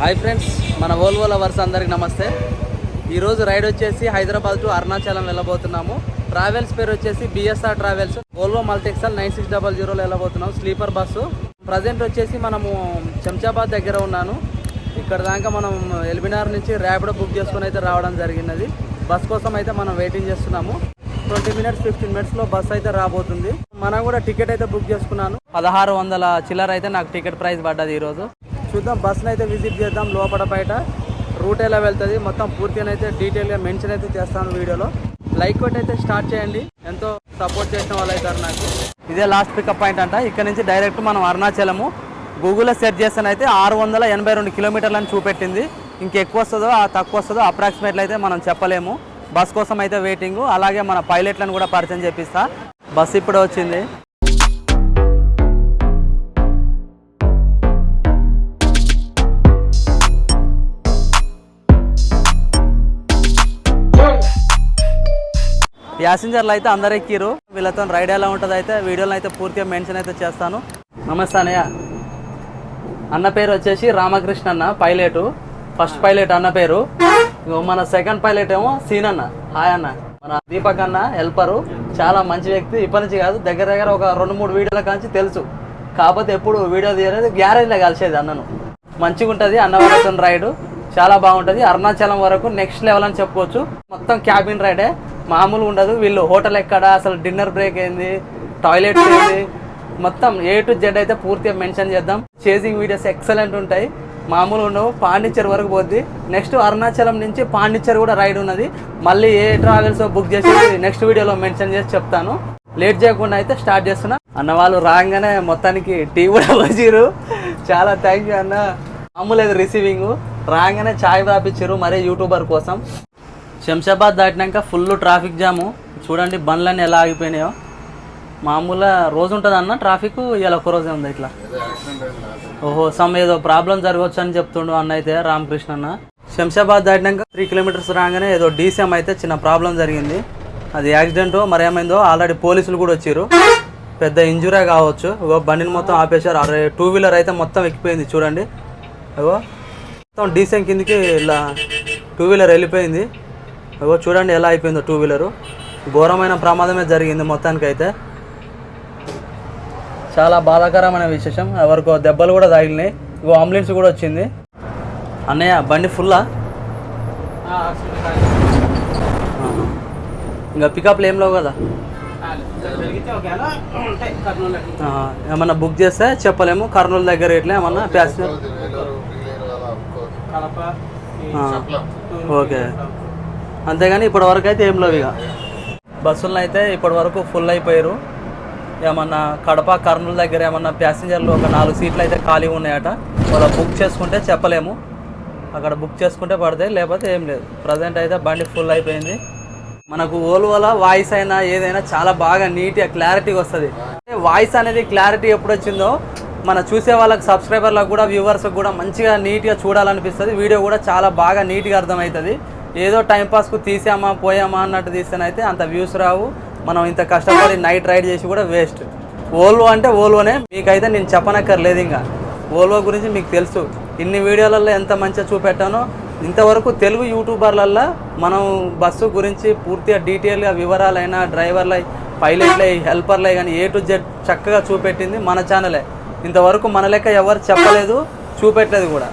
Hi friends, మన Volvo lovers అందరికి నమస్తే. ఈరోజు రైడ్ వచ్చేసి హైదరాబాద్ టు అరుణాచలం వెళ్ళబోతున్నాము. ట్రావెల్స్ పేరు వచ్చేసి బిఎస్ఆర్ ట్రావెల్స్. వోల్వో మల్టీఎక్సెల్ 9600లో వెళ్ళబోతున్నాం, స్లీపర్ బస్సు. ప్రజెంట్ వచ్చేసి మనము శంషాబాద్ దగ్గర ఉన్నాను. ఇక్కడ దాకా మనం ఎల్బినార్ నుంచి ర్యాపిడో బుక్ చేసుకుని అయితే రావడం జరిగినది. బస్ కోసం అయితే మనం వెయిటింగ్ చేస్తున్నాము. 20 minutes 15 minutesలో బస్ అయితే రాబోతుంది. మనం కూడా టికెట్ అయితే బుక్ చేసుకున్నాను. 1600 చిల్లర అయితే నాకు టికెట్ ప్రైస్ పడ్డది. ఈరోజు చూద్దాం, బస్ని అయితే విజిట్ చేద్దాం. లోపల బయట రూట్ ఎలా వెళ్తుంది మొత్తం పూర్తిగా అయితే డీటెయిల్గా మెన్షన్ అయితే చేస్తాను వీడియోలో. లైక్ కొట్టి అయితే స్టార్ట్ చేయండి, ఎంతో సపోర్ట్ చేసిన వాళ్ళు అవుతారు నాకు. ఇదే లాస్ట్ పికప్ పాయింట్ అంట. ఇక్కడ నుంచి డైరెక్ట్ మనం అరుణాచలము. గూగుల్లో సెర్చ్ చేస్తానైతే 682 కిలోమీటర్లని చూపెట్టింది. ఇంకెక్కువ వస్తుందో తక్కువ వస్తుందో అప్రాక్సిమేట్లీ అయితే మనం చెప్పలేము. బస్ కోసం అయితే వెయిటింగ్. అలాగే మన పైలట్లను కూడా పరిచయం చేపిస్తా. బస్ ఇప్పుడు వచ్చింది. ప్యాసింజర్లు అయితే అందరు ఎక్కిరు. వీళ్ళతో రైడ్ ఎలా ఉంటుంది అయితే వీడియోలో అయితే పూర్తిగా మెన్షన్ అయితే చేస్తాను. నమస్తే అన్నయ్య. అన్న పేరు వచ్చేసి రామకృష్ణ అన్న, పైలట్. ఫస్ట్ పైలట్ అన్న పేరు. మన సెకండ్ పైలట్ ఏమో సీన్ అన్న. హాయ్ అన్న. మన దీపక్ అన్న హెల్పరు, చాలా మంచి వ్యక్తి. ఇప్పటి నుంచి కాదు, దగ్గర ఒక 2-3 వీడియోల కాంచి తెలుసు. కాకపోతే ఎప్పుడు వీడియో తీయలేదు, గ్యారేజ్లో కలిసేది అన్నను. మంచిగా ఉంటుంది అన్న వాళ్ళతో రైడు, చాలా బాగుంటుంది. అరుణాచలం వరకు నెక్స్ట్ లెవెల్ అని చెప్పుకోవచ్చు. మొత్తం క్యాబిన్ రైడే, మామూలుగా ఉండదు. వీళ్ళు హోటల్ ఎక్కడ, అసలు డిన్నర్ బ్రేక్ ఏంది, టాయిలెట్స్ ఏంది, మొత్తం A to Z అయితే పూర్తిగా మెన్షన్ చేద్దాం. చేసింగ్ వీడియోస్ ఎక్సలెంట్ ఉంటాయి, మామూలు ఉండవు. పాండిచ్చేరి వరకు పోద్ది. నెక్స్ట్ అరుణాచలం నుంచి పాండిచ్చేరి కూడా రైడ్ ఉన్నది. మళ్ళీ ఏ ట్రావెల్స్ బుక్ చేసి నెక్స్ట్ వీడియోలో మెన్షన్ చేసి చెప్తాను. లేట్ చేయకుండా అయితే స్టార్ట్ చేస్తున్నా. అన్న వాళ్ళు రాగానే మొత్తానికి టీ కూడా వచ్చిరు. చాలా థ్యాంక్ యూ అన్న. మామూలేదు రిసీవింగ్. రాగానే ఛాయ్ రాపిచ్చారు మరీ యూట్యూబర్ కోసం. శంషాబాద్ దాటినాక ఫుల్ ట్రాఫిక్ జాము. చూడండి బండ్లన్నీ ఎలా ఆగిపోయినాయో. మామూలుగా రోజు ఉంటుంది అన్న ట్రాఫిక్, ఇలా ఒక రోజే ఉంది ఇట్లా. ఓహో, ఏదో ప్రాబ్లం జరగవచ్చు అని చెప్తుండు అన్న అయితే రామకృష్ణ అన్న. శంషాబాద్ దాటినాక 3 kilometers రాగానే ఏదో డీసీఎం అయితే చిన్న ప్రాబ్లం జరిగింది. అది యాక్సిడెంటో మరి ఏమైందో. ఆల్రెడీ పోలీసులు కూడా వచ్చారు. పెద్ద ఇంజురీ కావచ్చు. బండిని మొత్తం ఆపేశారు. 2 wheeler అయితే మొత్తం ఎక్కిపోయింది. చూడండి మొత్తం డీసీఎం కిందికి ఇలా 2 wheeler వెళ్ళిపోయింది. చూడండి ఎలా అయిపోయిందో 2 wheeler. ఘోరమైన ప్రమాదమే జరిగింది మొత్తానికి అయితే. చాలా బాధాకరమైన విశేషం. ఎవరికో దెబ్బలు కూడా తగిలినాయి. అంబులెన్స్ కూడా వచ్చింది. అన్నయ్య బండి ఫుల్లా? ఇంకా పికప్లు ఏం లేవు కదా? ఏమన్నా బుక్ చేస్తే చెప్పలేము. కర్నూలు దగ్గర ఇట్లా ఏమన్నా ప్యాసింజర్. ఓకే, అంతేగాని ఇప్పటి వరకు అయితే ఏం లేవు. ఇక బస్సులను అయితే ఇప్పటి వరకు ఫుల్ అయిపోయారు. ఏమన్నా కడప కర్నూలు దగ్గర ఏమన్నా ప్యాసింజర్లు ఒక 4 సీట్లు అయితే ఖాళీ ఉన్నాయట. వాళ్ళు బుక్ చేసుకుంటే చెప్పలేము. అక్కడ బుక్ చేసుకుంటే పడతాయి, లేకపోతే ఏం లేదు. ప్రజెంట్ అయితే బండి ఫుల్ అయిపోయింది. మనకు ఓల్వోలో వాయిస్ అయినా ఏదైనా చాలా బాగా నీట్గా క్లారిటీగా వస్తుంది. వాయిస్ అనేది క్లారిటీ ఎప్పుడు వచ్చిందో మన చూసే వాళ్ళకి, సబ్స్క్రైబర్లకు కూడా, వ్యూవర్స్కి కూడా మంచిగా నీట్గా చూడాలనిపిస్తుంది. వీడియో కూడా చాలా బాగా నీట్గా అర్థమవుతుంది. ఏదో టైంపాస్కు తీసామా పోయామా అన్నట్టు తీస్తేనైతే అంత వ్యూస్ రావు. మనం ఇంత కష్టపడి నైట్ రైడ్ చేసి కూడా వేస్ట్. ఓల్వో అంటే ఓల్వోనే, మీకైతే నేను చెప్పనక్కర్లేదు. ఇంకా ఓల్వో గురించి మీకు తెలుసు. ఇన్ని వీడియోలలో ఎంత మంచిగా చూపెట్టానో. ఇంతవరకు తెలుగు యూట్యూబర్లల్లో మనం బస్సు గురించి పూర్తిగా డీటెయిల్గా వివరాలైనా, డ్రైవర్లై, పైలట్లై, హెల్పర్లై కానీ A to Z చక్కగా చూపెట్టింది మన ఛానలే. ఇంతవరకు మన లెక్క ఎవరు చెప్పలేదు, చూపెట్టలేదు కూడా.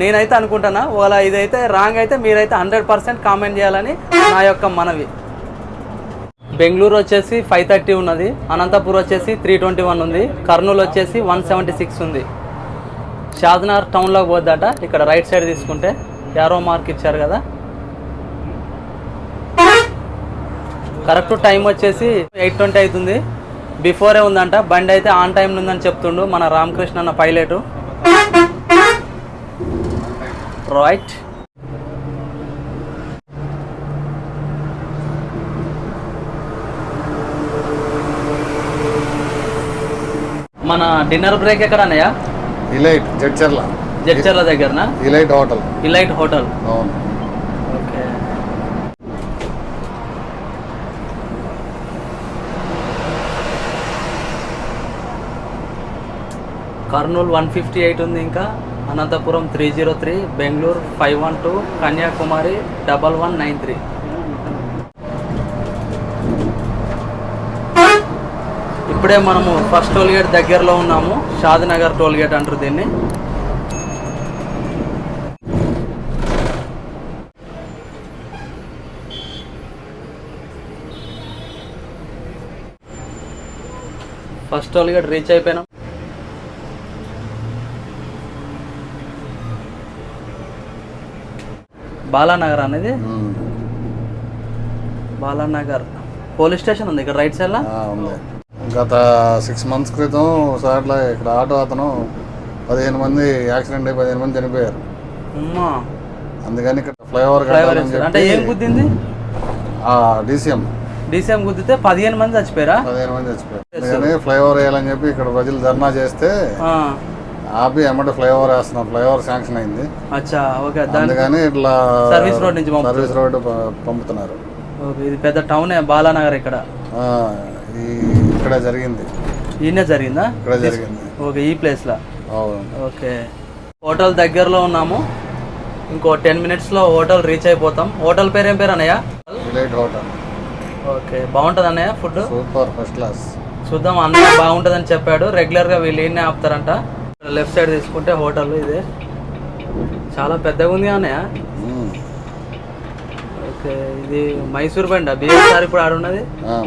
నేనైతే అనుకుంటున్నా, వాళ్ళ ఇదైతే రాంగ్ అయితే మీరైతే 100% కామెంట్ చేయాలని నా యొక్క మనవి. బెంగళూరు వచ్చేసి 530 ఉన్నది. అనంతపూర్ వచ్చేసి 321 ఉంది. కర్నూలు వచ్చేసి 176 ఉంది. షాద్నగర్ టౌన్లోకి పోద్దట. ఇక్కడ రైట్ సైడ్ తీసుకుంటే యారో మార్క్ ఇచ్చారు కదా. కరెక్ట్ టైం వచ్చేసి 8:20 అవుతుంది. బిఫోరే ఉందంట. బండి అయితే ఆన్ టైం ఉందని చెప్తుండు మన రామకృష్ణ అన్న పైలట్. రైట్, మన డిన్నర్ బ్రేక్ ఎక్కడ అన్నయ్య? ఇలైట్ జడ్చర్ల దగ్గరనా? Elite hotel. ఓకే, కర్నూలు 158 ఉంది. ఇంకా అనంతపురం 303, బెంగళూరు 512, కన్యాకుమారి 1193. ఇప్పుడే మనము ఫస్ట్ టోల్గేట్ దగ్గరలో ఉన్నాము. షాద్నగర్ టోల్గేట్ అంటారు దీన్ని. ఫస్ట్ టోల్గేట్ రీచ్ అయిపోయినాం. బాలానగర్ అనేది బాలానగర్ పోలీస్ స్టేషన్ ఉంది ఇక్కడ రైట్ సైడ్లో. గత 6 months క్రితం సార్లో ఇక్కడ ఆటో అతను 15 మంది యాక్సిడెంట్ అయ్యి 15 మంది చనిపోయారు. అందుకని ఇక్కడ ఫ్లైఓవర్ అంటే ఏం గుద్దింది? డీసీఎం గుద్దితే 15 మంది చచ్చిపోయారా? 15 మంది చచ్చిపోయారు. అందుకని ఫ్లైఓవర్ వేయాలని చెప్పి ఇక్కడ ప్రజలు ధర్నా చేస్తే ఆపి ఎమ్మటి ఫ్లైఓవర్ వేస్తున్నారు. ఫ్లైఓవర్ శాంక్షన్ అయింది. అందుకని ఇట్లా సర్వీస్ రోడ్ నుంచి రోడ్డు పంపుతున్నారు. ఇది పెద్ద టౌనే బాలానగర్. ఇక్కడ ఇక్కడ జరిగింది. ఈయనే జరిగిందా? ఇక్కడ జరిగింది. ఓకే, ఈ ప్లేస్ లో. ఓకే, హోటల్ దగ్గరలో ఉన్నాము. ఇంకో 10 minutes లో హోటల్ రీచ్ అయిపోతాం. హోటల్ పేరు ఏం పేరు అన్నయ్య? Delight hotel. ఓకే, బాగుంటుంది అన్నయ్య ఫుడ్? Super, first class. చూద్దాం, అన్నయ్య బాగుంటుందని చెప్పాడు. రెగ్యులర్ గా వీళ్ళు ఈయనే ఆపుతారంట. లెఫ్ట్ సైడ్ తీసుకుంటే హోటల్ ఇదే. చాలా పెద్దగా ఉంది అన్నయ్య. ఓకే, ఇది మైసూర్ బండి. బిఎస్ఆర్ ఇప్పుడు ఆడున్నది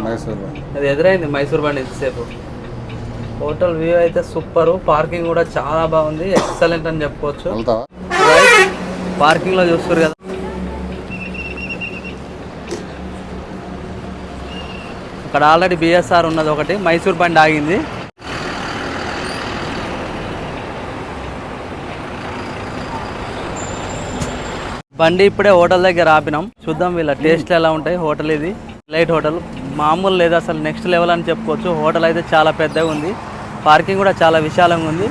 మైసూర్ బండి. అది ఎదురైంది మైసూర్ బండి ఇంతసేపు. హోటల్ వ్యూ అయితే సూపర్. పార్కింగ్ కూడా చాలా బాగుంది, ఎక్సలెంట్ అని చెప్పుకోవచ్చు. పార్కింగ్ లో చూస్తారు కదా. అక్కడ ఆల్రెడీ బిఎస్ఆర్ ఉన్నది ఒకటి, మైసూర్ బండి ఆగింది. బండి ఇప్పుడే హోటల్ దగ్గర ఆపినాం. చూద్దాం వీళ్ళ టేస్ట్లు ఎలా ఉంటాయి. హోటల్ ఇది లైట్ హోటల్, మామూలు లేదు అసలు, నెక్స్ట్ లెవెల్ అని చెప్పుకోవచ్చు. హోటల్ అయితే చాలా పెద్దగా ఉంది, పార్కింగ్ కూడా చాలా విశాలంగా ఉంది.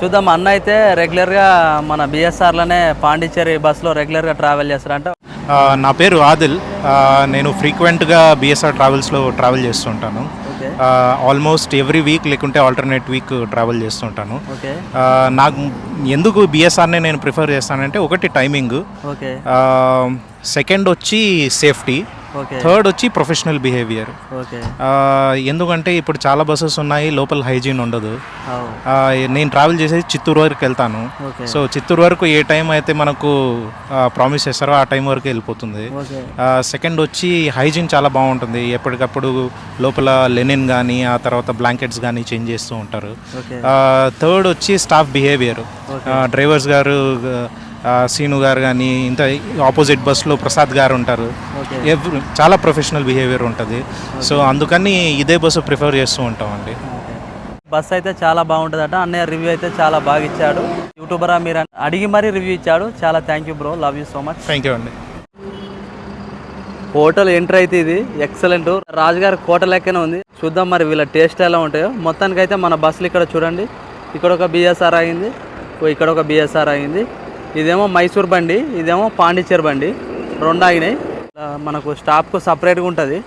చూద్దాం, అన్న అయితే రెగ్యులర్గా మన బిఎస్ఆర్లోనే పాండిచ్చేరి బస్సులో రెగ్యులర్గా ట్రావెల్ చేస్తారంట. నా పేరు ఆదిల్. నేను ఫ్రీక్వెంట్గా బిఎస్ఆర్ ట్రావెల్స్లో ట్రావెల్ చేస్తుంటాను. ఆల్మోస్ట్ ఎవ్రీ వీక్ లేకుంటే ఆల్టర్నేట్ వీక్ ట్రావెల్ చేస్తుంటాను. నాకు ఎందుకు బిఎస్ఆర్నే నేను ప్రిఫర్ చేస్తానంటే, ఒకటి టైమింగ్, సెకండ్ వచ్చి సేఫ్టీ, థర్డ్ వచ్చి ప్రొఫెషనల్ బిహేవియర్. ఎందుకంటే ఇప్పుడు చాలా బస్సెస్ ఉన్నాయి, లోపల హైజీన్ ఉండదు. నేను ట్రావెల్ చేసేది చిత్తూరు వరకు వెళ్తాను. సో చిత్తూరు వరకు ఏ టైం అయితే మనకు ప్రామిస్ చేస్తారో ఆ టైం వరకు వెళ్ళిపోతుంది. సెకండ్ వచ్చి హైజీన్ చాలా బాగుంటుంది. ఎప్పటికప్పుడు లోపల లెనిన్ కానీ ఆ తర్వాత బ్లాంకెట్స్ కానీ చేంజ్ చేస్తూ ఉంటారు. థర్డ్ వచ్చి స్టాఫ్ బిహేవియర్. డ్రైవర్స్ గారు సీను గారు కానీ, ఇంత ఆపోజిట్ బస్సులో ప్రసాద్ గారు ఉంటారు. చాలా ప్రొఫెషనల్ బిహేవియర్ ఉంటుంది. సో అందుకని ఇదే బస్సు ప్రిఫర్ చేస్తూ ఉంటామండి. బస్ అయితే చాలా బాగుంటుందట. అన్నయ్య రివ్యూ అయితే చాలా బాగా ఇచ్చాడు. యూట్యూబరా మీరు అడిగి మరీ రివ్యూ ఇచ్చాడు. చాలా thank you bro, love you so much. Thank you అండి. హోటల్ ఎంటర్ అయితే ఇది ఎక్సలెంట్, రాజుగారి కోట లెక్కనే ఉంది. చూద్దాం మరి వీళ్ళ టేస్ట్ ఎలా ఉంటాయో. మొత్తానికైతే మన బస్సులు ఇక్కడ చూడండి, ఇక్కడ ఒక బిఎస్ఆర్ ఆగింది, ఇక్కడ ఒక బిఎస్ఆర్ ఆగింది. ఇదేమో మైసూర్ బండి, ఇదేమో పాండిచ్చేరి బండి, రెండు ఆగినాయి. మనకు స్టాప్కు సపరేట్గా ఉంటుంది.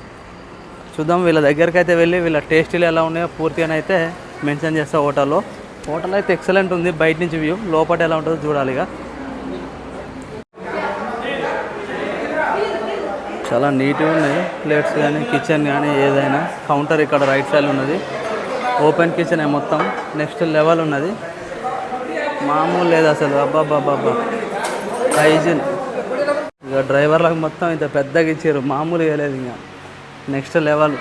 చూద్దాం వీళ్ళ దగ్గరికి అయితే వెళ్ళి వీళ్ళ టేస్టీలు ఎలా ఉన్నాయో పూర్తిగా అయితే మెన్షన్ చేస్తా. హోటల్ అయితే ఎక్సలెంట్ ఉంది. బయట నుంచి వ్యూ, లోపల ఎలా ఉంటుందో చూడాలి. ఇక చాలా నీట్గా ఉన్నాయి ప్లేట్స్ కానీ, కిచెన్ కానీ, ఏదైనా. కౌంటర్ ఇక్కడ రైట్ సైడ్ ఉన్నది. ఓపెన్ కిచెన్ మొత్తం నెక్స్ట్ లెవెల్ ఉన్నది, మామూలు లేదు అసలు. అబ్బాబ్బాబ్బా, హైజీన్. ఇక డ్రైవర్లకు మొత్తం ఇంత పెద్దగా ఇచ్చారు, మామూలుగా లేదు. ఇంకా నెక్స్ట్ లెవెల్.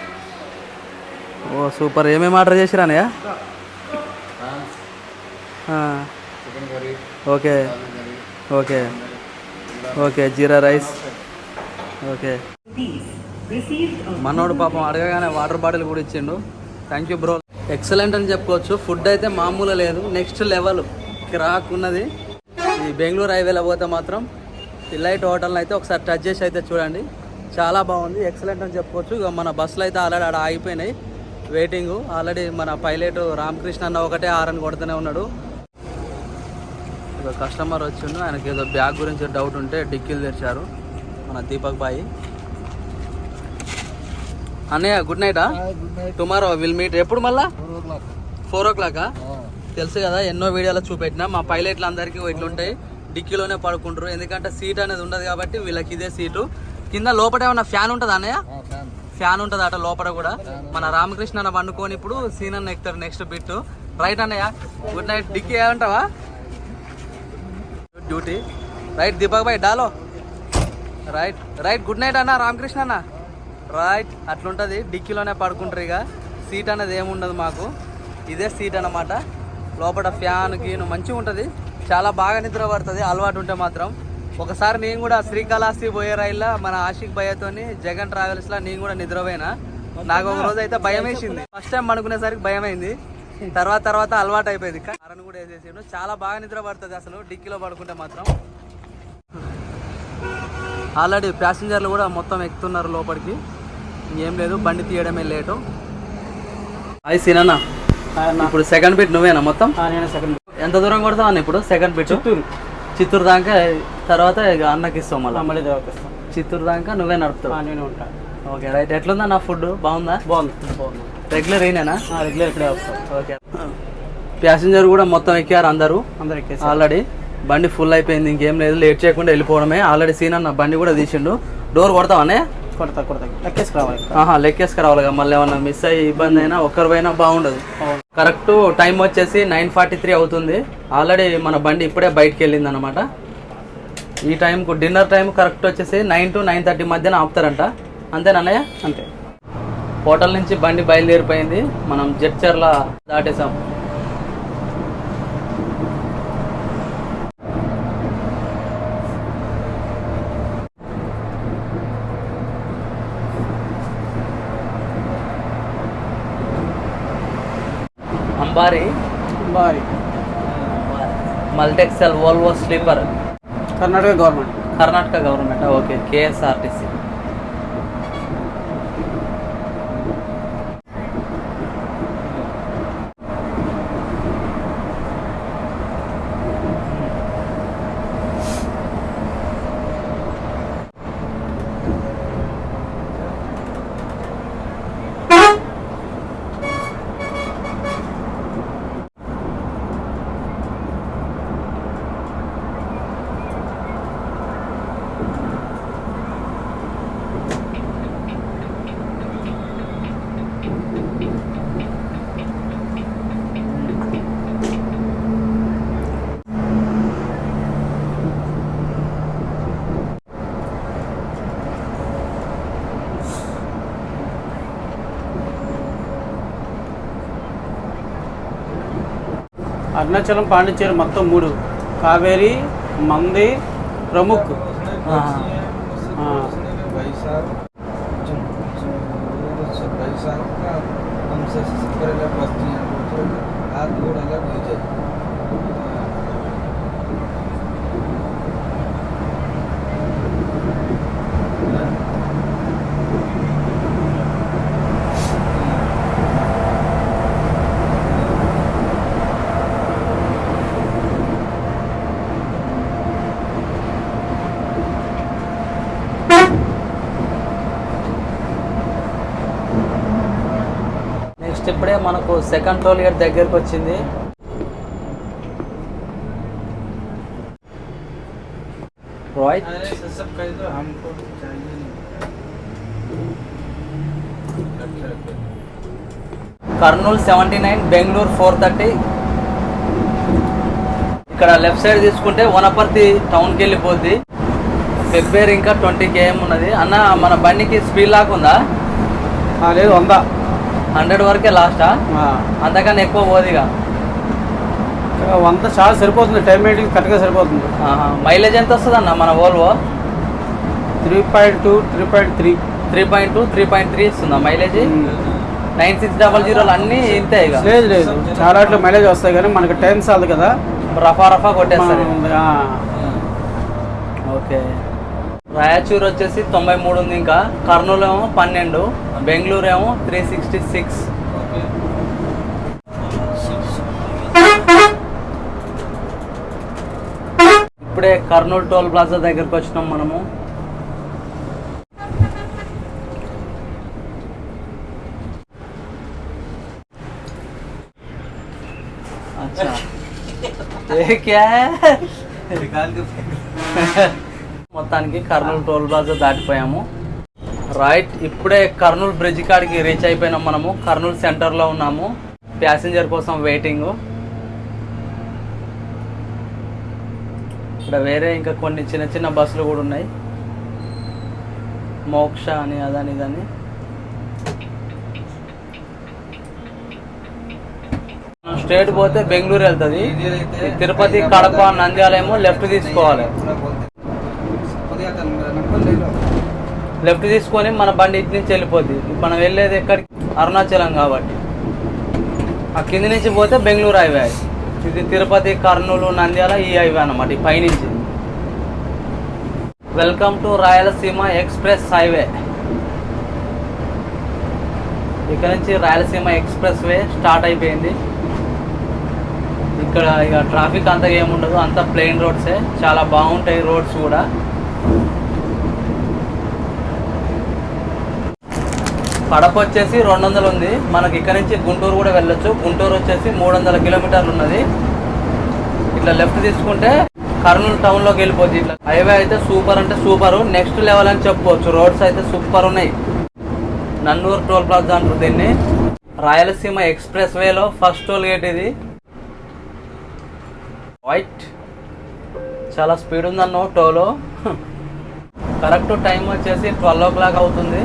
ఓ సూపర్. ఏమేమి ఆర్డర్ చేసిరా అన్నయ్య? ఓకే ఓకే ఓకే, జీరా రైస్. ఓకే, మనోడు పాపం అడగగానే వాటర్ బాటిల్ కూడా ఇచ్చిండు. Thank you bro. ఎక్సలెంట్ అని చెప్పుకోవచ్చు. ఫుడ్ అయితే మామూలుగా లేదు, నెక్స్ట్ లెవెల్, కిరాక్ ఉన్నది. ఈ బెంగళూరు హైవేలో పోతే మాత్రం డిలైట్ హోటల్ని అయితే ఒకసారి టచ్ చేసి అయితే చూడండి, చాలా బాగుంది, ఎక్సలెంట్ అని చెప్పుకోవచ్చు. ఇక మన బస్సులు అయితే ఆల్రెడీ ఆడ ఆగిపోయినాయి, వెయిటింగ్. ఆల్రెడీ మన పైలట్ రామకృష్ణ అన్న ఒకటే హారన్ కొడుతూనే ఉన్నాడు. ఇక కస్టమర్ వచ్చిండు, ఆయనకి ఏదో బ్యాగ్ గురించి డౌట్ ఉంటే డిక్కీలు తెరిచారు మన దీపక్ బాయ్. అన్నయ్య గుడ్ నైటా? Tomorrow will meet. ఎప్పుడు మళ్ళా? 4 o'clock. తెలుసు కదా, ఎన్నో వీడియోలో చూపెట్టినా మా పైలట్లు అందరికీ ఇట్లుంటాయి, డిక్కీలోనే పడుకుంటారు. ఎందుకంటే సీట్ అనేది ఉండదు కాబట్టి వీళ్ళకి ఇదే సీటు. కింద లోపల ఏమన్నా ఫ్యాన్ ఉంటుంది అన్నయ్య? ఫ్యాన్ ఉంటుంది అట లోపల కూడా. మన రామకృష్ణ అన్న వండుకొని ఇప్పుడు సీన్ అన్న ఎక్కుతారు నెక్స్ట్ బిట్. రైట్ అన్నయ్య, గుడ్ నైట్. డిక్కీ ఏమంటావా? డ్యూటీ. రైట్ దీపక్ భాయ్ డాలో. రైట్ రైట్, గుడ్ నైట్ అన్న రామకృష్ణ అన్న. రైట్, అట్లుంటుంది, డిక్కీలోనే పడుకుంటారు. ఇక సీట్ అనేది ఏముండదు మాకు, ఇదే సీట్ అన్నమాట. లోపల ఫ్యాన్ గీను మంచిగా ఉంటుంది, చాలా బాగా నిద్ర పడుతుంది అలవాటు ఉంటే మాత్రం. ఒకసారి నేను కూడా శ్రీకాళహస్తి పోయే రైల్లో మన ఆషిక్ భయ్యతోని జగన్ ట్రావెల్స్లో నేను కూడా నిద్రపోయినా. నాకు ఒక రోజు అయితే భయం వేసింది, ఫస్ట్ టైం పడుకునేసరికి భయం అయింది, తర్వాత అలవాటు అయిపోయింది. కారణం కూడా వేసేసిండు, చాలా బాగా నిద్ర పడుతుంది అసలు డిక్కీలో పడుకుంటే మాత్రం. ఆల్రెడీ ప్యాసింజర్లు కూడా మొత్తం ఎక్కుతున్నారు లోపలికి. ఏం లేదు, బండి తీయడమే లేటు. అది సీనన్నా, ఇప్పుడు సెకండ్ బిట్ నువ్వేనా మొత్తం? సెకండ్. ఎంత దూరం కొడతావు అన్న ఇప్పుడు సెకండ్ బిట్? చిత్తూరు దాకా, తర్వాత ఇక అన్నకి ఇస్తాం మళ్ళీ చిత్తూరు దాకా నువ్వే నడుపుతావు? నేను ఉంటా. Okay right. ఎట్లుందా నా ఫుడ్? బాగుందా? బాగుంది. రెగ్యులర్ అయినా? రెగ్యులర్ ఇక్కడే వస్తాం. ఓకే. ప్యాసింజర్ కూడా మొత్తం ఎక్కారు, అందరూ ఎక్కేసి ఆల్రెడీ. బండి ఫుల్ అయిపోయింది, ఇంకేం లేదు, లేట్ చేయకుండా వెళ్ళిపోవడమే. ఆల్రెడీ సీన్ అన్న బండి కూడా తీసిండు. డోర్ కొడతావనే? కొడతా. లెక్కేసుకు రావాలి. మళ్ళీ ఏమన్నా మిస్ అయ్యి ఇబ్బంది అయినా ఒక్కరి పోయినా బాగుండదు. కరెక్ట్ టైం వచ్చేసి 9:43 అవుతుంది. ఆల్రెడీ మన బండి ఇప్పుడే బయటికి వెళ్ళింది అనమాట. ఈ టైంకు డిన్నర్ టైం కరెక్ట్ వచ్చేసి 9 to 9:30 మధ్యన ఆపుతారంట. అంతేనన్నయ్య? అంతే. హోటల్ నుంచి బండి బయలుదేరిపోయింది, మనం జడ్చర్ల దాటేసాం. Ambari multi axle Volvo sleeper, Karnataka government. Okay, KSRTC. Arunachalam, Pondicherry మొత్తం 3. కావేరి, మంది, ప్రముఖ్. ఇప్పుడే మనకు సెకండ్ టోల్ గేట్ దగ్గరకు వచ్చింది. రైట్. కర్నూలు 79, బెంగళూరు 430. ఇక్కడ లెఫ్ట్ సైడ్ తీసుకుంటే వనపర్తి టౌన్కి వెళ్ళిపోద్ది. ఫిబ్రవరి ఇంకా 20 km ఉన్నది. అన్న మన బండికి స్పీడ్ లాక్ ఉందా? లేదు, 100 వరకే లాస్టా? అంతకన్నా ఎక్కువ పోదిగా? 100 చాలా సరిపోతుంది, టైం రేటింగ్ కరెక్ట్గా సరిపోతుంది. మైలేజ్ ఎంత వస్తుంది అన్న మన వోల్వో? 3.2, 3.3. 3.2, 3.3 ఇస్తుందా మైలేజ్? 9600 అన్నీ ఇంతే ఇక? లేదు, చాలా మైలేజ్ వస్తాయి కానీ మనకి టైం చాలదు కదా, రఫా కొట్టేస్తారు. ఓకే. రాయచూర్ వచ్చేసి 93 ఉంది, ఇంకా కర్నూలు ఏమో 12, బెంగళూరు ఏమో 366. ఇప్పుడే కర్నూలు టోల్ ప్లాజా దగ్గరకు వచ్చినాం మనము. అచ్చా, ఏ క్యా మొత్తానికి కర్నూలు టోల్ ప్లాజా దాటిపోయాము. రైట్, ఇప్పుడే కర్నూలు బ్రిడ్జ్ కాడికి రీచ్ అయిపోయినాం. మనము కర్నూలు సెంటర్లో ఉన్నాము, ప్యాసింజర్ కోసం వెయిటింగ్. ఇక్కడ వేరే ఇంకా కొన్ని చిన్న చిన్న బస్సులు కూడా ఉన్నాయి, మోక్ష అని అదని ఇదని. స్ట్రేట్ పోతే బెంగళూరు వెళ్తుంది. తిరుపతి, కడప, నంద్యాల ఏమో లెఫ్ట్ తీసుకోవాలి. లెఫ్ట్ తీసుకొని మన బండి ఇటు నుంచి వెళ్ళిపోద్ది. మనం వెళ్ళేది ఎక్కడికి? అరుణాచలం కాబట్టి ఆ కింది నుంచి పోతే బెంగళూరు హైవే. ఇది తిరుపతి, కర్నూలు, నంద్యాల ఈ హైవే అన్నమాట, ఈ పైనుంచి. Welcome to Rayalaseema express highway. ఇక్కడ నుంచి రాయలసీమ ఎక్స్ప్రెస్ వే స్టార్ట్ అయిపోయింది. ఇక్కడ ఇక ట్రాఫిక్ అంతా ఏముండదు, అంతా ప్లెయిన్ రోడ్సే, చాలా బాగుంటాయి రోడ్స్ కూడా. కడప వచ్చేసి 200 ఉంది. మనకి ఇక్కడ నుంచి గుంటూరు కూడా వెళ్ళొచ్చు. గుంటూరు వచ్చేసి 300 కిలోమీటర్లు ఉన్నది. ఇట్లా లెఫ్ట్ తీసుకుంటే కర్నూలు టౌన్లోకి వెళ్ళిపోతుంది. ఇట్లా హైవే అయితే సూపర్ అంటే సూపర్, నెక్స్ట్ లెవెల్ అని చెప్పుకోవచ్చు. రోడ్స్ అయితే సూపర్ ఉన్నాయి. నన్నూరు టోల్ ప్లాజా అంటారు దీన్ని. రాయలసీమ ఎక్స్ప్రెస్ వేలో ఫస్ట్ టోల్ గేట్ ఇది. వైట్ చాలా స్పీడ్ ఉందన్నో టోలో. కరెక్ట్ టైం వచ్చేసి 12 o'clock అవుతుంది.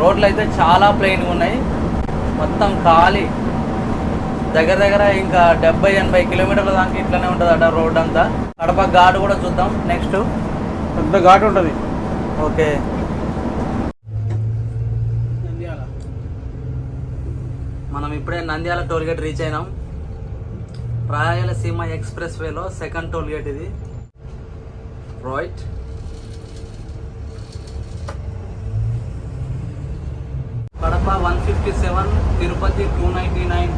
రోడ్లు అయితే చాలా ప్లెయిన్గా ఉన్నాయి, మొత్తం ఖాళీ. దగ్గర దగ్గర ఇంకా 70-80 కిలోమీటర్ల దాకా ఇట్లనే ఉంటుందట రోడ్ అంతా. కడప ఘాట్ కూడా చూద్దాం నెక్స్ట్. పెద్ద ఘాట్ ఉంటుంది. ఓకే, మనం ఇప్పుడే నంద్యాల టోల్ గేట్ రీచ్ అయినాం. రాయలసీమ ఎక్స్ప్రెస్ వేలో సెకండ్ టోల్ గేట్ ఇది. Right, Kadapa 157, Tirupati 299.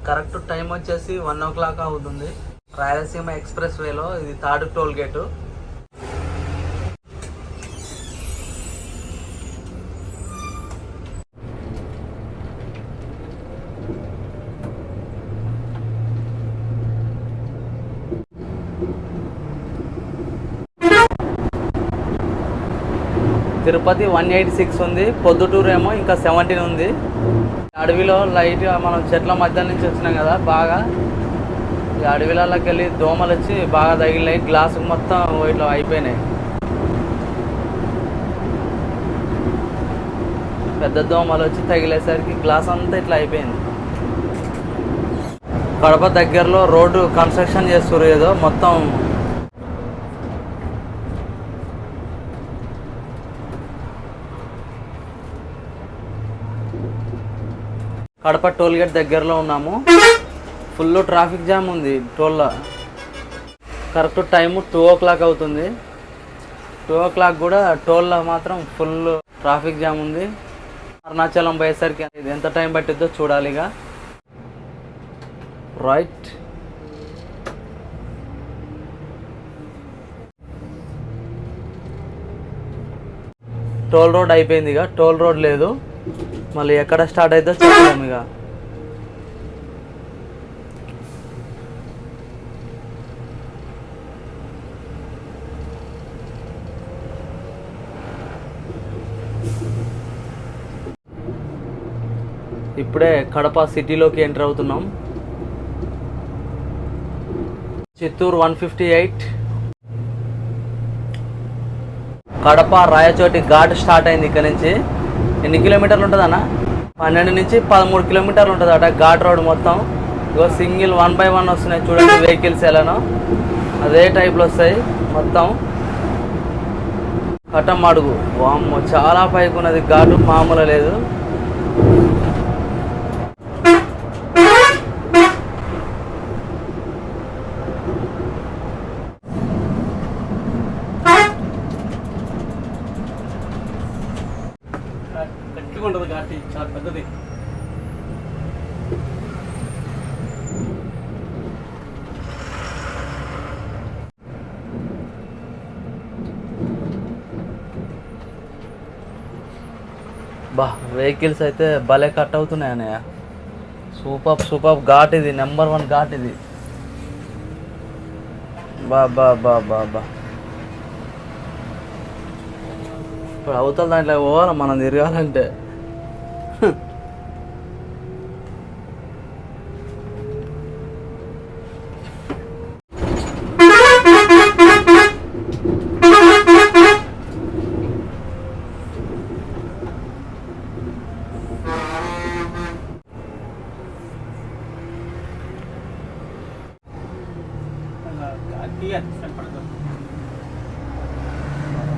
Correct time వచ్చేసి 1 o'clock అవుతుంది. రాయలసీమ ఎక్స్ప్రెస్ వేలో ఇది థర్డ్ టోల్ గేటు. తిరుపతి 186 ఉంది. పొద్దుటూరు ఏమో ఇంకా 17 ఉంది. అడవిలో లైట్గా మనం చెట్ల మధ్య నుంచి వచ్చినాం కదా, బాగా ఈ అడవిలలోకి వెళ్ళి దోమలు వచ్చి బాగా తగిలినాయి. గ్లాసు మొత్తం ఇట్లా అయిపోయినాయి. పెద్ద దోమలు వచ్చి తగిలేసరికి గ్లాస్ అంతా ఇట్లా అయిపోయింది. కడప దగ్గరలో రోడ్డు కన్స్ట్రక్షన్ చేస్తారు ఏదో మొత్తం. కడప టోల్ గేట్ దగ్గరలో ఉన్నాము. ఫుల్ ట్రాఫిక్ జామ్ ఉంది టోల్లో. కరెక్ట్ టైము 2 o'clock అవుతుంది. 2 o'clock కూడా టోల్లో మాత్రం ఫుల్ ట్రాఫిక్ జామ్ ఉంది. అరుణాచలం పోయేసరికి ఇది ఎంత టైం పట్టిద్దో చూడాలిగా. రైట్, టోల్ రోడ్ అయిపోయింది. ఇక టోల్ రోడ్ లేదు, మళ్ళీ ఎక్కడ స్టార్ట్ అవుతుందో చెప్పలేము. ఇక ఇప్పుడే కడప సిటీలోకి ఎంటర్ అవుతున్నాం. చిత్తూరు 158. కడప రాయచోటి ఘాట్ స్టార్ట్ అయింది. ఇక్కడ నుంచి ఎన్ని కిలోమీటర్లు ఉంటుంది అన్న? 12 నుంచి 13 కిలోమీటర్లు ఉంటుంది అట ఘాట్ రోడ్ మొత్తం. ఇగో సింగిల్ 1 by 1 వస్తున్నాయి చూడండి వెహికల్స్ ఎలానో అదే టైప్లో వస్తాయి మొత్తం. కట్టమడుగు వామ్మో చాలా పైకి ఉన్నది ఘాటు, మామూలు లేదు. ఉంటుంది ఘాటి చాలా పెద్దది. బా వెహికల్స్ అయితే భలే కట్ అవుతున్నాయి అన్నయ్య, సూపర్ ఘాట్ ఇది, నెంబర్ 1 ఘాట్ ఇది. బా ఇప్పుడు అవతల దాంట్లో పోవాలి మనం తిరగాలంటే.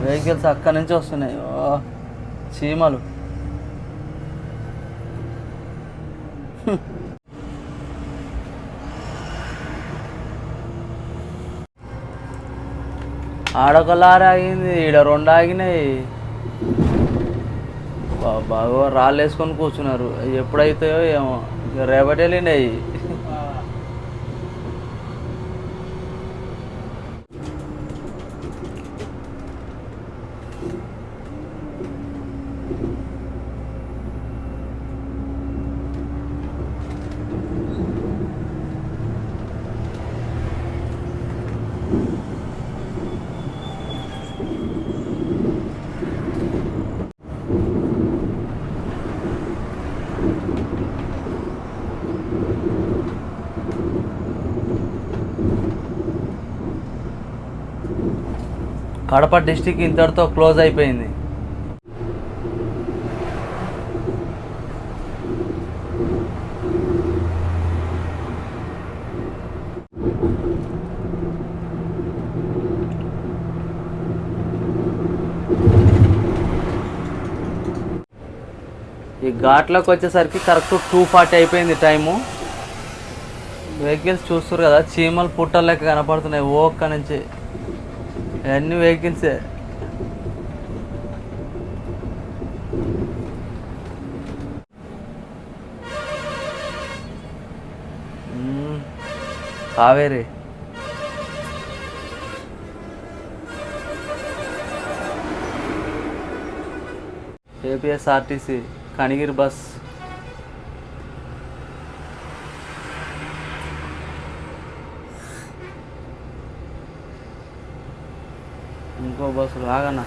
వెహికల్స్ అక్కడి నుంచి వస్తున్నాయి. చీమలు. ఆడొక లారీ ఆగింది, ఈడ 2 ఆగినాయి. బాగా రాళ్ళు వేసుకొని కూర్చున్నారు. ఎప్పుడైతాయో ఏమో, రేపటి వెళ్ళినాయి. కడప డిస్టిక్ ఇంతటితో క్లోజ్ అయిపోయింది. ఈ ఘాట్లోకి వచ్చేసరికి కరెక్ట్ 2:40 అయిపోయింది టైము. వెహికల్స్ చూస్తారు కదా, చీమలు పుట్టలు లెక్క కనపడుతున్నాయి ఒక్క నుంచి. అన్ని వెహికల్సే. కావేరి. APSRTC Kanigiri bus. ఇంకో బస్సులు ఆగన్నా.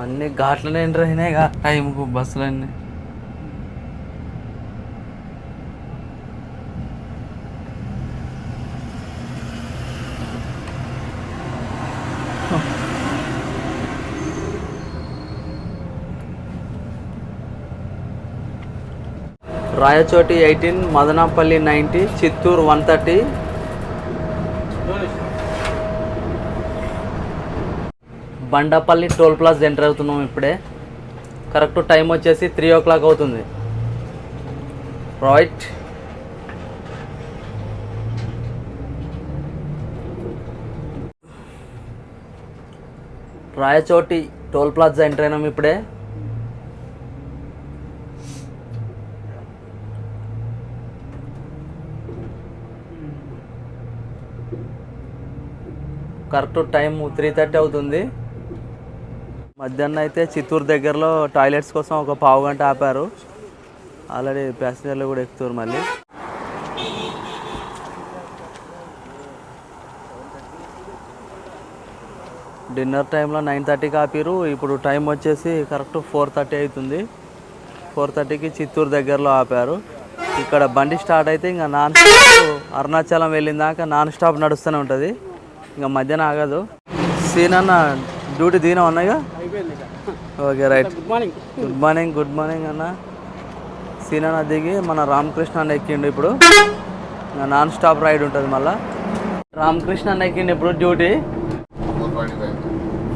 అన్ని ఘాట్లనే ఎంటర్ అయినాయి టైంకు బస్సులన్నీ. Rayachoti 18, Madanapalle 90, Chittoor 130. Bandapalli toll plaza enter అవుతున్నాం ఇప్పుడే. కరెక్ట్ టైం వచ్చేసి 3 o'clock అవుతుంది. Right. Rayachoti toll plaza enter అయినాం ఇప్పుడే. కరెక్ట్ టైం 3:30 అవుతుంది. మధ్యాహ్నం అయితే చిత్తూరు దగ్గరలో టాయిలెట్స్ కోసం ఒక 1/2 గంట ఆపారు. ఆల్రెడీ ప్యాసింజర్లు కూడా ఎక్కుతారు మళ్ళీ. డిన్నర్ టైంలో 9:30కి ఆపారు. ఇప్పుడు టైం వచ్చేసి కరెక్ట్ 4:30 అవుతుంది. 4:30కి చిత్తూరు దగ్గరలో ఆపారు. ఇక్కడ బండి స్టార్ట్ అయితే ఇంకా నాన్ స్టాప్ అరుణాచలం వెళ్ళిన దాకా నాన్ స్టాప్ నడుస్తూనే ఉంటుంది. ఇంకా మధ్యాహ్నం ఆగదు. సీన్ అన్న డ్యూటీ దిగినా ఉన్నాయిగా. Okay right. గుడ్ మార్నింగ్ అన్న. సీన్ అన్న దిగి మన రామకృష్ణ అన్న ఎక్కిండు. ఇప్పుడు ఇంకా నాన్ స్టాప్ రైడ్ ఉంటుంది మళ్ళీ. రామకృష్ణ అన్న ఎక్కిండు ఇప్పుడు డ్యూటీ.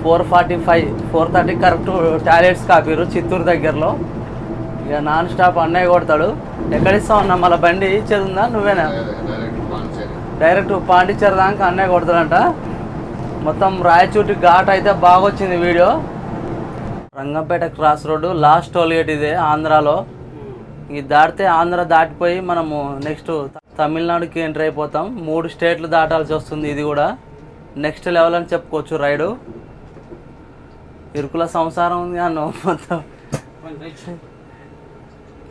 4:45, 4:30 కరెక్ట్ టాయిలెట్స్ కాపారు చిత్తూరు దగ్గరలో. ఇక నాన్ స్టాప్ అన్నయ్య కొడతాడు. ఎక్కడిస్తావు అన్న మళ్ళీ బండి ఇచ్చేది ఉందా నువ్వేనా? డైరెక్ట్ పాండిచ్చేరి దాకా అన్నయ్య కొడతాడంట. మొత్తం రాయచోటి ఘాట్ అయితే బాగా వచ్చింది video. Rangampeta cross road last toll gate ఇదే ఆంధ్రాలో. ఇది దాటితే ఆంధ్ర దాటిపోయి మనము నెక్స్ట్ తమిళనాడుకి ఎంటర్ అయిపోతాం. 3 స్టేట్లు దాటాల్సి వస్తుంది. ఇది కూడా నెక్స్ట్ లెవెల్ అని చెప్పుకోవచ్చు రైడు. ఇరుకుల సంసారం ఉంది అన్న మొత్తం.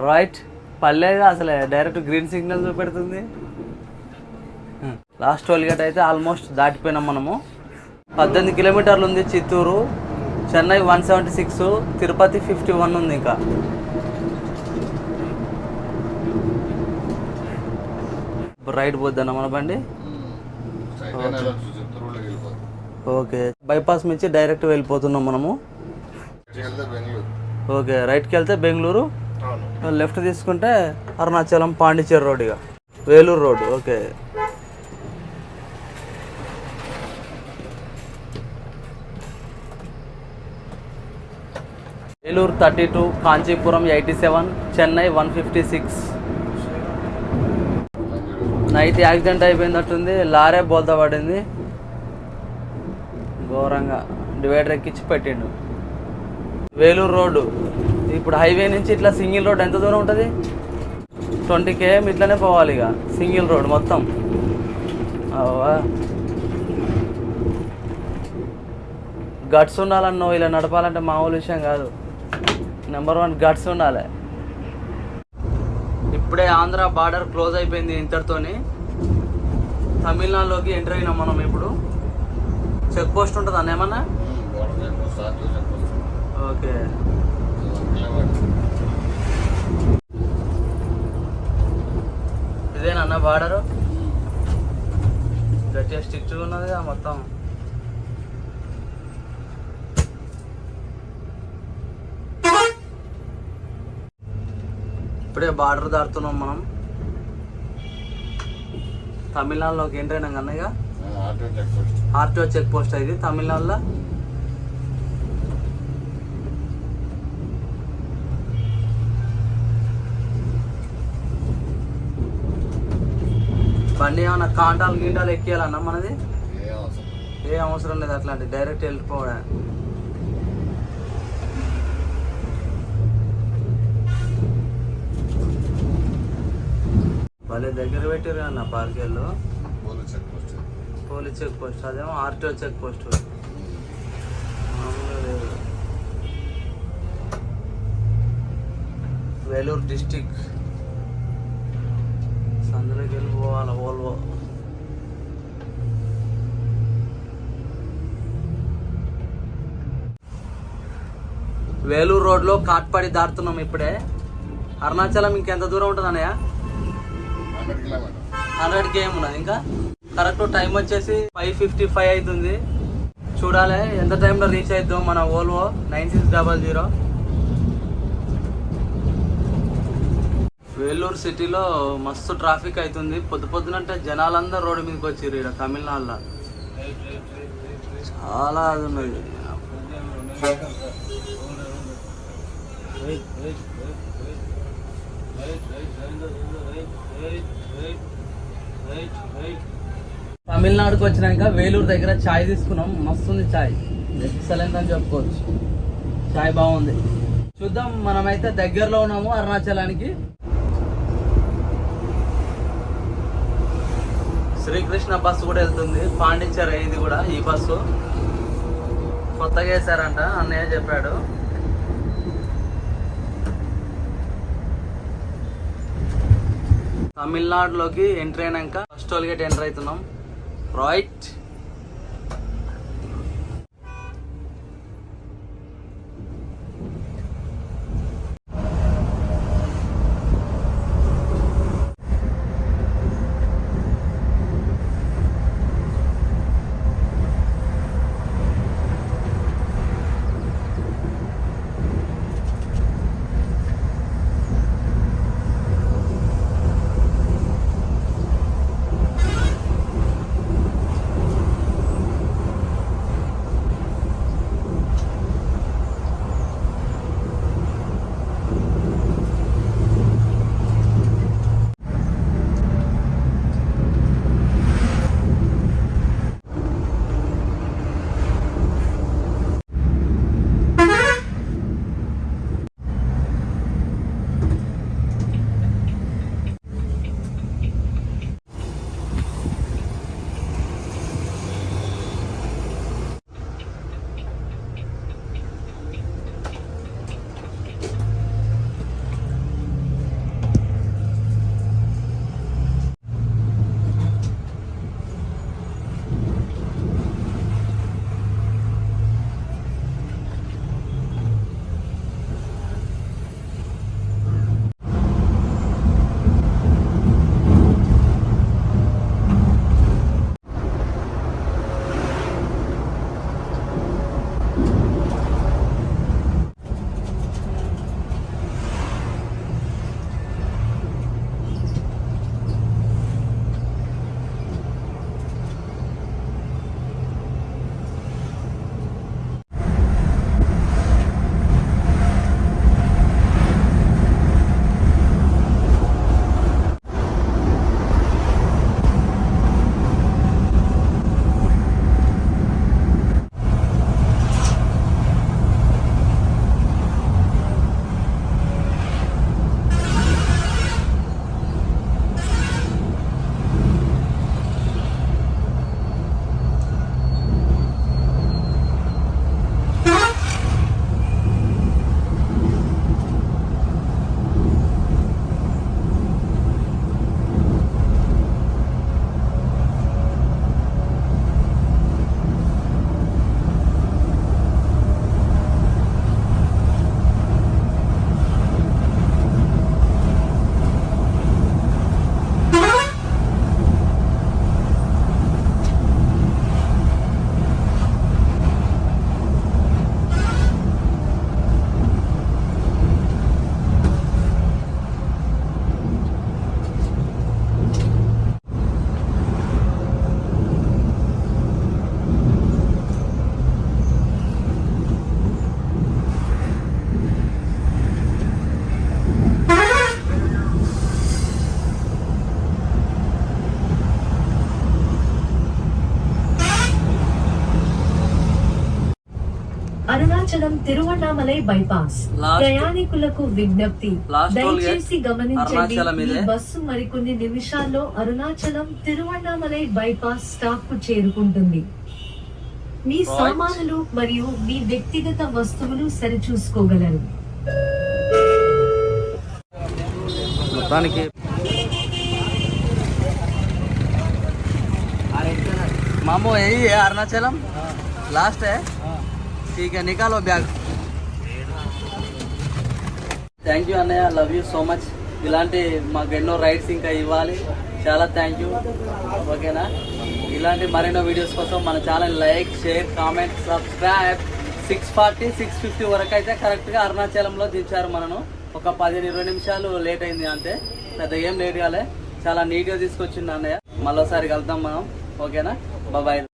రైట్ పల్లెగా అసలే డైరెక్ట్ గ్రీన్ సిగ్నల్ చూపెడుతుంది. లాస్ట్ టోల్గేట్ అయితే ఆల్మోస్ట్ దాటిపోయినాం మనము. 18 కిలోమీటర్లు ఉంది చిత్తూరు. చెన్నై 176, తిరుపతి 51 ఉంది. ఇంకా రైట్ పోద్దన్న మన బండి. ఓకే బైపాస్ నుంచి డైరెక్ట్ వెళ్ళిపోతున్నాం మనము. ఓకే రైట్కి వెళ్తే బెంగళూరు, లెఫ్ట్ తీసుకుంటే అరుణాచలం పాండిచేరి రోడ్, ఇక Vellore road. Okay Vellore 32, Kanchipuram 87, Chennai 156. Night accident అయిపోయినట్టుంది. లారీ బోల్తా పడింది ఘోరంగా. డివైడర్ ఎక్కించి పెట్టిండు. వేలూరు రోడ్డు ఇప్పుడు హైవే నుంచి ఇట్లా సింగిల్ రోడ్ ఎంత దూరం ఉంటుంది? 20 km ఇట్లనే పోవాలి. ఇక సింగిల్ రోడ్ మొత్తం. గట్స్ ఉండాలన్నో ఇలా నడపాలంటే మామూలు విషయం కాదు. నెంబర్ 1 గట్స్ ఉండాలి. ఇప్పుడే ఆంధ్ర బార్డర్ క్లోజ్ అయిపోయింది ఇంతటితోని. తమిళనాడులోకి ఎంటర్ అయినాం మనం. ఇప్పుడు చెక్ పోస్ట్ ఉంటుంది అన్న ఏమన్నా? ఓకే ఇదేనన్న బార్డరు. గట్టిగా స్ట్రిక్ట్గా ఉన్నది మొత్తం. ఇప్పుడే బార్డర్ దాటుతున్నాం మనం. తమిళనాడులోకి ఎంటర్ అయినాం కన్నా. ఇక ఆర్టీఓ చెక్ పోస్ట్ ఇది తమిళనాడులో. బండి ఏమన్నా కాంటాలు గీంటాలు ఎక్కియాలన్నా మనది? ఏ అవసరం లేదు అట్లాంటి, డైరెక్ట్ వెళ్ళిపోవడం. వాళ్ళే దగ్గర పెట్టారు అన్న పార్కెళ్ళు. పోలీస్ చెక్ పోస్ట్, అదేమో RTO check post. Vellore district సందులోకి వెళ్ళిపోవాలి. ఓల్వో వేలూరు రోడ్లో కాట్పాడి దాటుతున్నాం ఇప్పుడే. అరుణాచలం ఇంకెంత దూరం ఉంటుంది అన్నయ్య? 100 km ఉన్నది ఇంకా. కరెక్ట్ టైం వచ్చేసి 5:55 అవుతుంది. చూడాలి ఎంత టైంలో రీచ్ అవుతాం మన ఓల్వో 9600. వేలూరు సిటీలో మస్తు ట్రాఫిక్ అవుతుంది. పొద్దునంటే జనాలందరూ రోడ్డు మీదకి వచ్చారు. ఇక్కడ తమిళనాడులో చాలా అది ఉన్నది. తమిళనాడుకి వచ్చినాక వేలూరు దగ్గర చాయ్ తీసుకున్నాం. మస్తు ఉంది చాయ్, ఎక్సలెంట్ అని చెప్పుకోవచ్చు. చాయ్ బాగుంది. చూద్దాం. మనమైతే దగ్గరలో ఉన్నాము అరుణాచలానికి. శ్రీకృష్ణ బస్సు కూడా వెళ్తుంది పాండిచ్చేరి. ఇది కూడా ఈ బస్సు కొత్తగా వేసారంట అన్నయ్య చెప్పాడు. తమిళనాడులోకి ఎంటర్ అయినాక ఫస్ట్ టోల్గేట్ ఎంటర్ అవుతున్నాం. Right Arunachalam Tiruvannamalai bypass. Last- ప్రయాణికులకు విజ్ఞప్తి, Last toll gate దయచేసి గమనించండి, అరుణాచలం ఈ ఇదే. బస్సు మరికొన్ని నిమిషాల్లో అరుణాచలం తిరువణామలై బైపాస్ స్టాప్ కు చేరుకుంటుంది. మీ Right. సామానులు మరియు మీ వ్యక్తిగత వస్తువులు సరిచూసుకోగలరు. మొత్తానికి मामू यही है अरुणाचलम लास्ट है ठीक है निकालो बैग థ్యాంక్ యూ అన్నయ్య లవ్ యూ సో మచ్ ఇలాంటి మాకు ఎన్నో రైడ్స్ ఇంకా ఇవ్వాలి చాలా థ్యాంక్ యూ ఓకేనా ఇలాంటి మరెన్నో వీడియోస్ కోసం మన channel like share comment subscribe 640 650 వరకు అయితే కరెక్ట్గా అరుణాచలంలో దించారు మనను ఒక 15-20 నిమిషాలు లేట్ అయింది అంతే పెద్ద ఏం లేట్ కాలే చాలా నీట్గా తీసుకొచ్చింది అన్నయ్య మళ్ళీసారి కలుద్దాం మనం ఓకేనా బాయ్